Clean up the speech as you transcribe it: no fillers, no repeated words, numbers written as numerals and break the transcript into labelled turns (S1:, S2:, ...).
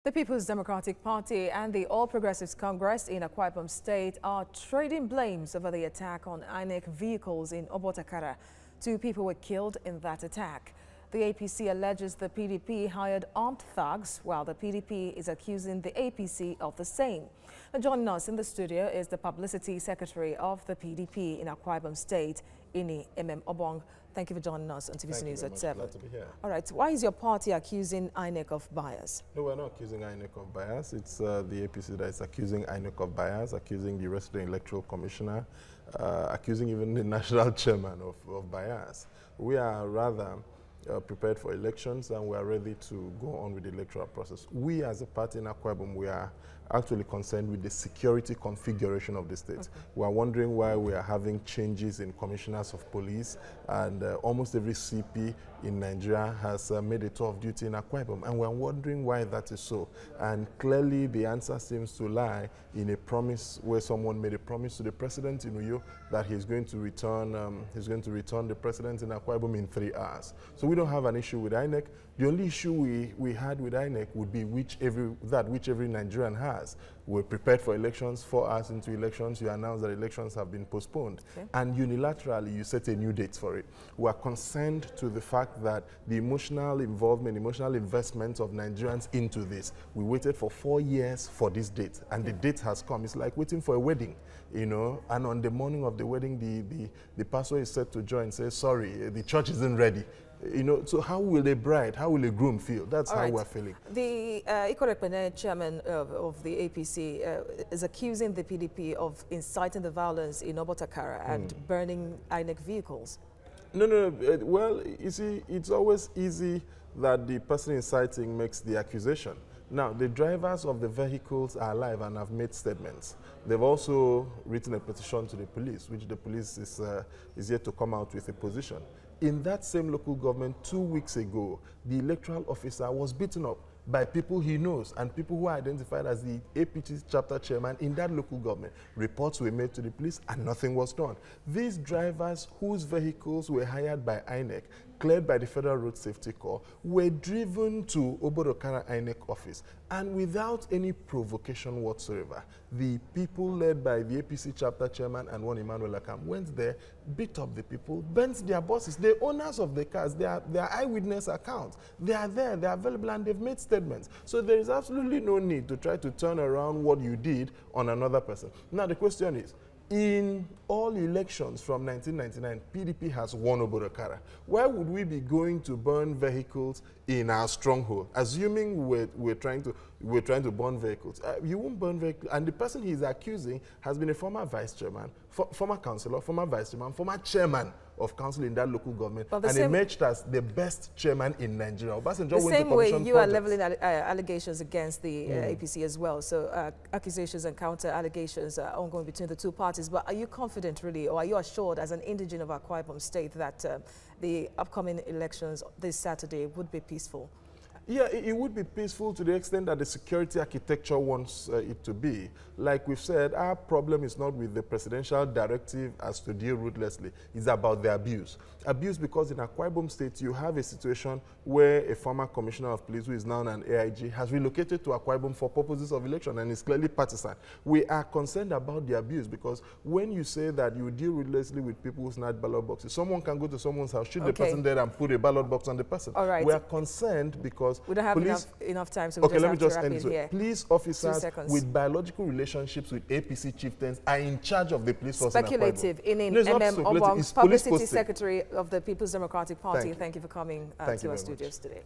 S1: The People's Democratic Party and the All Progressives Congress in Akwa Ibom State are trading blames over the attack on INEC vehicles in Obotakara. 2 people were killed in that attack. The APC alleges the PDP hired armed thugs, while the PDP is accusing the APC of the same. Now, joining us in the studio is the Publicity Secretary of the PDP in Akwa Ibom State, Ini Obong. Thank you for joining us on TVC News at 7.
S2: Glad to be here.
S1: All right, why is your party accusing INEC of bias?
S2: No, we're not accusing INEC of bias. It's the APC that is accusing INEC of bias, accusing the resident electoral commissioner, accusing even the national chairman of bias. We are rather prepared for elections, and we are ready to go on with the electoral process. We as a party in Akwa Ibom, we are actually concerned with the security configuration of the state. Okay. We are wondering why we are having changes in commissioners of police, and almost every CP in Nigeria has made a tour of duty in Akwa Ibom, and we are wondering why that is so. And clearly the answer seems to lie in a promise where someone made a promise to the president in Uyo that he's going to return the president in Akwa Ibom in 3 hours. So we don't have an issue with INEC. The only issue we had with INEC would be which every Nigerian has. We're prepared for elections. 4 hours into elections, you announce that elections have been postponed. Okay. And unilaterally, you set a new date for it. We are concerned to the fact that the emotional involvement, emotional investment of Nigerians into this. We waited for 4 years for this date, and the date has come. It's like waiting for a wedding, you know, and on the morning of the wedding, the pastor is set to join and say, sorry, the church isn't ready. You know, so how will a bride, how will a groom feel? That's how we're feeling.
S1: The chairman of the APC is accusing the PDP of inciting the violence in Obotakara and burning INEC vehicles.
S2: No. Well, you see, it's always easy that the person inciting makes the accusation. Now, the drivers of the vehicles are alive and have made statements. They've also written a petition to the police, which the police is yet to come out with a position. In that same local government, 2 weeks ago, the electoral officer was beaten up by people he knows and people who are identified as the APC chapter chairman in that local government. Reports were made to the police and nothing was done. These drivers whose vehicles were hired by INEC, cleared by the Federal Road Safety Corps, were driven to Obotakara INEC office, and without any provocation whatsoever, the people led by the APC chapter chairman and one Emmanuel Akam went there, beat up the people, bent their bosses, the owners of the cars, their eyewitness accounts. They are there, they are available, and they've made statements. So there is absolutely no need to try to turn around what you did on another person. Now the question is, in all elections from 1999, PDP has won Obotakara. Why would we be going to burn vehicles in our stronghold? Assuming we're trying to burn vehicles. You won't burn vehicles. And the person he's accusing has been a former vice chairman, former councillor, former vice chairman, former chairman of council in that local government, and emerged as the best chairman in Nigeria.
S1: The same way you are leveling allegations against the APC as well. So accusations and counter allegations are ongoing between the two parties. But are you confident, really, or are you assured as an indigene of Akwa Ibom State that the upcoming elections this Saturday would be peaceful?
S2: Yeah, it would be peaceful to the extent that the security architecture wants it to be. Like we've said, our problem is not with the presidential directive as to deal ruthlessly. It's about the abuse. Abuse because in Akwa Ibom State, you have a situation where a former commissioner of police, who is now an AIG, has relocated to Akwa Ibom for purposes of election and is clearly partisan. We are concerned about the abuse because when you say that you deal ruthlessly with people who snatch ballot boxes, someone can go to someone's house, shoot the person dead, and put a ballot box on the person.
S1: All right.
S2: We are concerned because
S1: we don't have enough time, so we
S2: let me just
S1: end
S2: it here. Police officers with biological relationships with APC chieftains are in charge of the police force.
S1: Speculative. Obong, Publicity Secretary of the People's Democratic Party. Thank you for coming to our studios today.